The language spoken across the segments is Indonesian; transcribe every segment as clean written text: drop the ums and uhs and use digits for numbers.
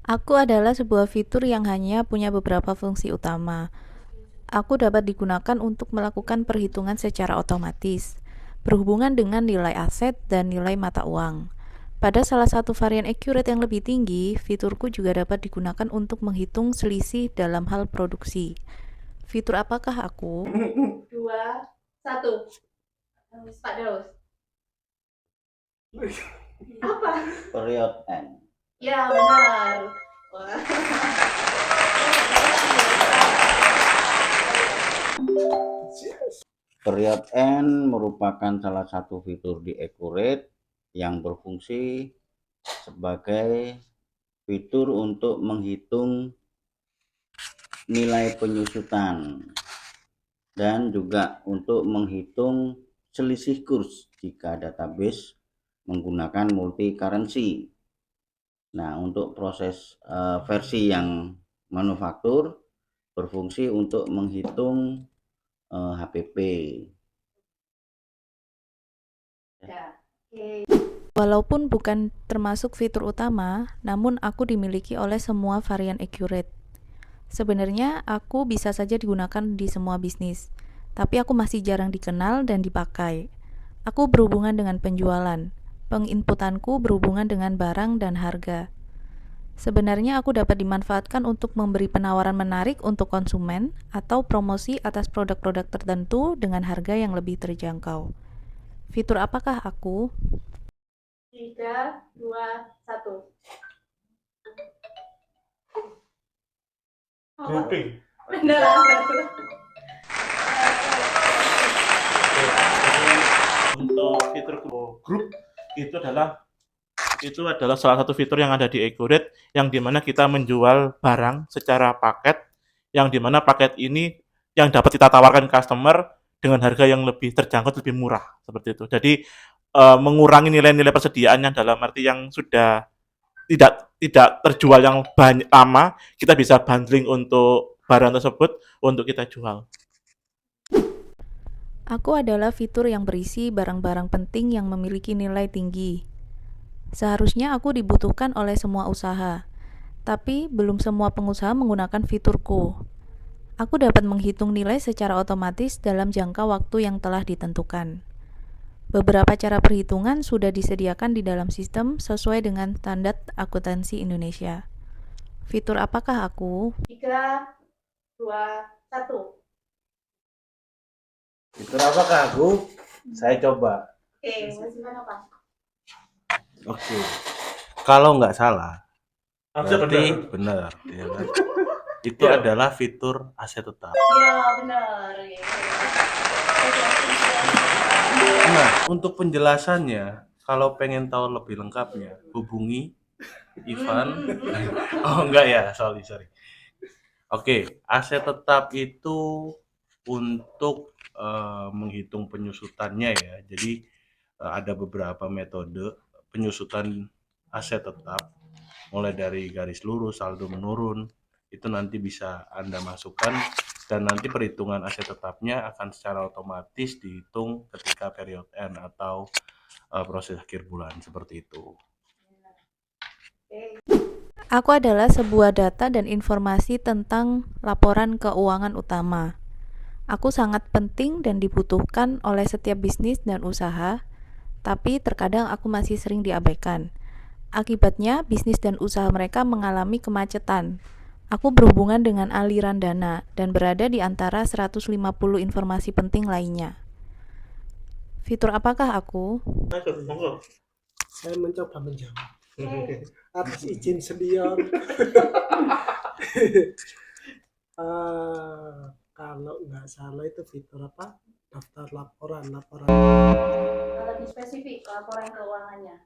Aku adalah sebuah fitur yang hanya punya beberapa fungsi utama. Aku dapat digunakan untuk melakukan perhitungan secara otomatis, berhubungan dengan nilai aset dan nilai mata uang. Pada salah satu varian accurate yang lebih tinggi, fiturku juga dapat digunakan untuk menghitung selisih dalam hal produksi. Fitur apakah aku? Dua, satu. Pak Daus. Apa? Period end. Ya, benar. Wah. Period end merupakan salah satu fitur di Accurate yang berfungsi sebagai fitur untuk menghitung nilai penyusutan dan juga untuk menghitung selisih kurs jika database menggunakan multi currency. Nah, untuk proses versi yang manufaktur berfungsi untuk menghitung HPP. Ya. Oke. Walaupun bukan termasuk fitur utama, namun aku dimiliki oleh semua varian accurate. Sebenarnya aku bisa saja digunakan di semua bisnis, tapi aku masih jarang dikenal dan dipakai. Aku berhubungan dengan penjualan. Penginputanku berhubungan dengan barang dan harga. Sebenarnya aku dapat dimanfaatkan untuk memberi penawaran menarik untuk konsumen atau promosi atas produk-produk tertentu dengan harga yang lebih terjangkau. Fitur apakah aku? Tiga, dua, satu. Grouping. Benar. Untuk fitur grup itu adalah salah satu fitur yang ada di Accurate yang dimana kita menjual barang secara paket yang dimana paket ini yang dapat kita tawarkan customer dengan harga yang lebih terjangkau lebih murah seperti itu. Jadi mengurangi nilai-nilai persediaan yang dalam arti yang sudah tidak terjual yang banyak lama kita bisa bundling untuk barang tersebut untuk kita jual. Aku adalah fitur yang berisi barang-barang penting yang memiliki nilai tinggi. Seharusnya aku dibutuhkan oleh semua usaha, tapi belum semua pengusaha menggunakan fiturku. Aku dapat menghitung nilai secara otomatis dalam jangka waktu yang telah ditentukan. Beberapa cara perhitungan sudah disediakan di dalam sistem sesuai dengan standar akuntansi Indonesia. Fitur apakah aku? Tiga, dua, satu. Fitur apakah aku? Saya coba. Oke, masih mana Pak? Oke. Kalau nggak salah, Harusnya berarti benar. benar, ya kan? Itu Iya. adalah fitur aset tetap. Ya, benar. Ya. Nah, untuk penjelasannya, kalau pengen tahu lebih lengkapnya, hubungi Ivan. Oh enggak ya, sorry. Oke, aset tetap itu untuk menghitung penyusutannya ya. Jadi ada beberapa metode penyusutan aset tetap, mulai dari garis lurus, saldo menurun, itu nanti bisa Anda masukkan dan nanti perhitungan aset tetapnya akan secara otomatis dihitung ketika period end atau proses akhir bulan seperti itu. Aku adalah sebuah data dan informasi tentang laporan keuangan utama. Aku sangat penting dan dibutuhkan oleh setiap bisnis dan usaha, tapi terkadang aku masih sering diabaikan. Akibatnya, bisnis dan usaha mereka mengalami kemacetan. Aku berhubungan dengan aliran dana dan berada di antara 150 informasi penting lainnya. Fitur apakah aku? Saya mencoba menjawab atas izin senior. Kalau nggak salah itu fitur apa? Daftar laporan Lebih spesifik laporan keuangannya.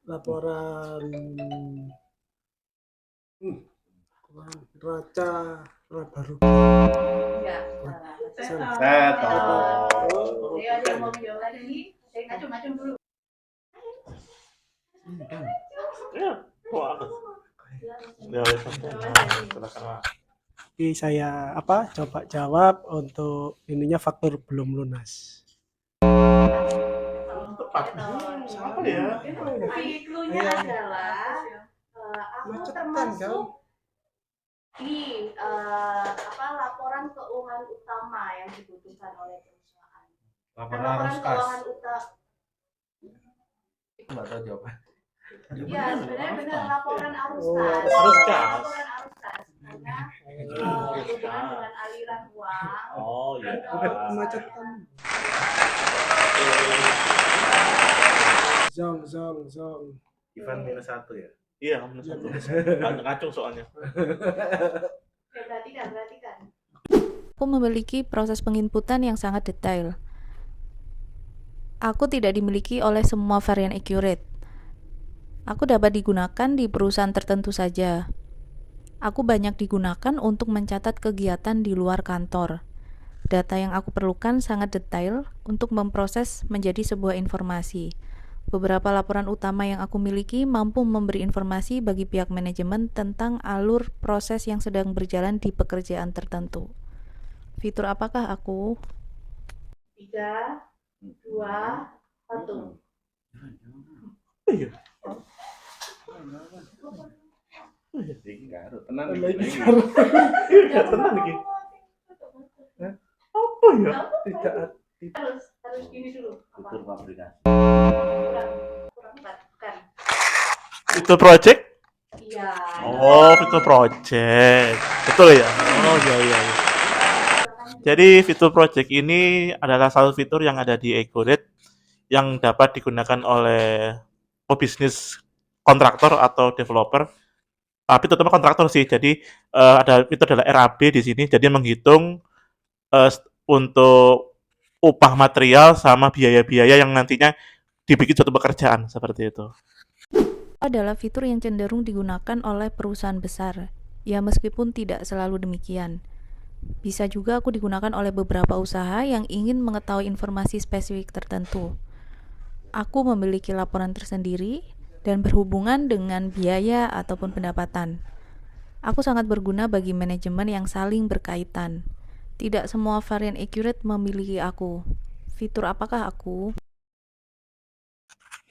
neraca laba rugi. Enggak, salah. Seto. Dia ada yang mau menjawab ini. Saya ngacung-ngacung dulu. Ya, silakan. Oke, saya coba jawab untuk ininya faktur belum lunas. Tepat. Apa ya? Clue-nya adalah aku Macetan, termasuk Ini laporan keuangan utama yang dibutuhkan oleh perusahaan. Laporan Laporan arus kas. keuangan utama. Nggak tahu jawaban. Ya, sebenarnya benar laporan arus Oh, kas. arus kas. Laporan arus kas. Karena berhubungan dengan aliran uang. Oh iya. Kemacetan. Zong. Ivan -1 ya. Iya, kamu satu. Ngacung soalnya. Oke, perhatikan. Aku memiliki proses penginputan yang sangat detail. Aku tidak dimiliki oleh semua varian accurate. Aku dapat digunakan di perusahaan tertentu saja. Aku banyak digunakan untuk mencatat kegiatan di luar kantor. Data yang aku perlukan sangat detail untuk memproses menjadi sebuah informasi. Beberapa laporan utama yang aku miliki mampu memberi informasi bagi pihak manajemen tentang alur proses yang sedang berjalan di pekerjaan tertentu. Fitur apakah aku? 3, 2, 1. Iya. Tenang Iya, tenang iki. Apa ya? Harus gini dulu. Fitur pabrikasi. Kurang bukan. Fitur project? Iya. Oh, fitur project. Betul ya? Oh iya. Jadi fitur project ini adalah salah satu fitur yang ada di Accurate yang dapat digunakan oleh pebisnis kontraktor atau developer. Tapi terutama kontraktor sih. Jadi ada fitur adalah RAB di sini. Jadi menghitung untuk upah material sama biaya-biaya yang nantinya dibikin suatu pekerjaan seperti itu. Adalah fitur yang cenderung digunakan oleh perusahaan besar. Ya meskipun tidak selalu demikian. Bisa juga aku digunakan oleh beberapa usaha yang ingin mengetahui informasi spesifik tertentu. Aku memiliki laporan tersendiri dan berhubungan dengan biaya ataupun pendapatan. Aku sangat berguna bagi manajemen yang saling berkaitan. Tidak semua varian accurate memiliki aku. Fitur apakah aku?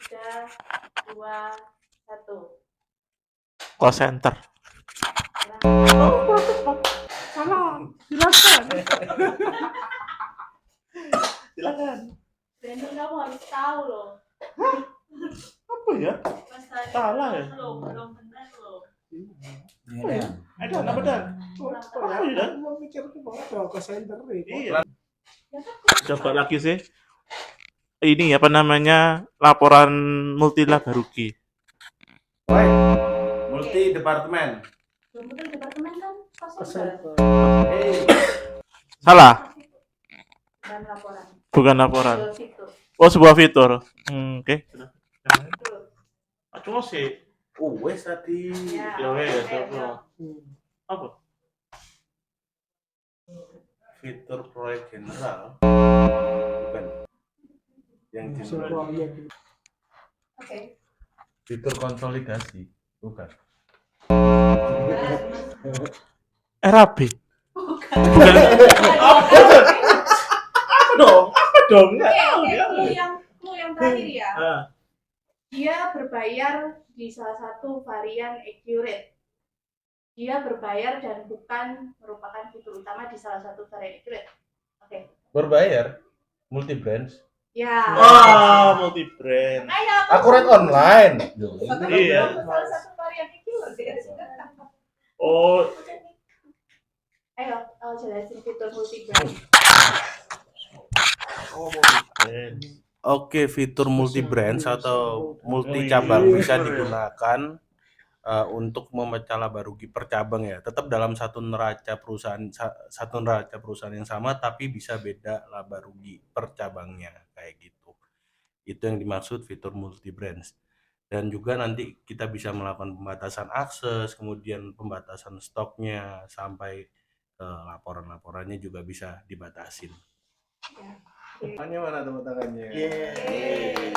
3, 2, 1. Call center. Silakan. Brandon, kamu harus tahu loh. Apa ya? Masalahnya Salah ya? belum benar loh. Ada apa dan? Apa ya dan? Mau mikir ke bawah ke center Iya. Coba lagi sih. Ini apa namanya? Laporan multilaba rugi. Multi departemen. Belum benar departemen kan center. Salah. Dan laporan. Bukan laporan. Dua fitur. Oh, sebuah fitur. Oke. Betul. Cuma sih. Wes tadi. Ya wes, coba. Apa? Fitur proyek general. Bukan. Yang general. Oke. Fitur konsolidasi. Bukan. RAB. Bukan. Apa dong? Nggak tahu Oke, dia. clue yang terakhir ya. Ah. Dia berbayar di salah satu varian accurate. Dia berbayar dan bukan merupakan fitur utama di salah satu varian accurate. Oke. Berbayar. Multi branch. Ya. Wah, multi brand. Ayo. Akurat online. Iya. Salah satu varian accurate. Oh, Ayo, jelasin fitur multi brand. brand. Oke, fitur multi branch atau multi cabang bisa digunakan untuk memecah laba rugi per cabang ya. Tetap dalam satu neraca perusahaan yang sama tapi bisa beda laba rugi per cabangnya kayak gitu. Itu yang dimaksud fitur multi branch. Dan juga nanti kita bisa melakukan pembatasan akses, kemudian pembatasan stoknya sampai laporan-laporannya juga bisa dibatasin. Tangannya mana tepuk tangannya? Yeay.